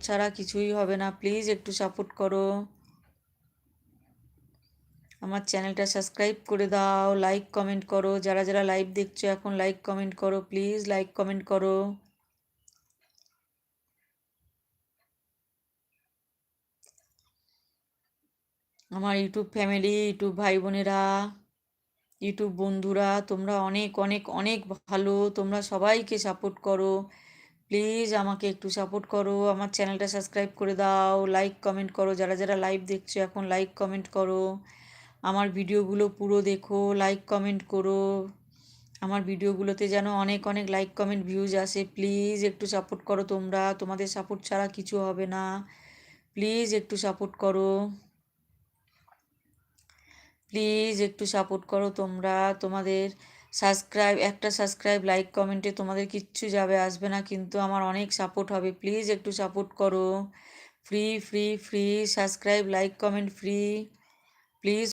ছাড়া কিছুই হবে না, প্লিজ একটু সাপোর্ট করো। আমার চ্যানেলটা সাবস্ক্রাইব করে দাও, লাইক কমেন্ট করো, যারা যারা লাইভ দেখছো এখন লাইক কমেন্ট করো, প্লিজ লাইক কমেন্ট করো। আমার ইউটিউব ফ্যামিলি, ইউটিউব ভাই বোনেরা, ইউটিউব বন্ধুরা, তোমরা অনেক অনেক অনেক ভালো, তোমরা সবাইকে সাপোর্ট করো, প্লিজ আমাকে একটু সাপোর্ট করো। আমার চ্যানেলটা সাবস্ক্রাইব করে দাও, লাইক কমেন্ট করো, যারা যারা লাইভ দেখছো এখন লাইক কমেন্ট করো। আমার ভিডিওগুলো পুরো দেখো, লাইক কমেন্ট করো। আমার ভিডিওগুলোতে যেন অনেক অনেক লাইক কমেন্ট ভিউজ আসে, প্লিজ একটু সাপোর্ট করো তোমরা, তোমাদের সাপোর্ট ছাড়া কিছু হবে না, প্লিজ একটু সাপোর্ট করো, প্লিজ একটু সাপোর্ট করো তোমরা। তোমাদের সাবস্ক্রাইব, একটা সাবস্ক্রাইব লাইক কমেন্টে তোমাদের কিচ্ছু যাবে আসবে না, কিন্তু আমার অনেক সাপোর্ট হবে, প্লিজ একটু সাপোর্ট করো। Free free free subscribe like comment free, please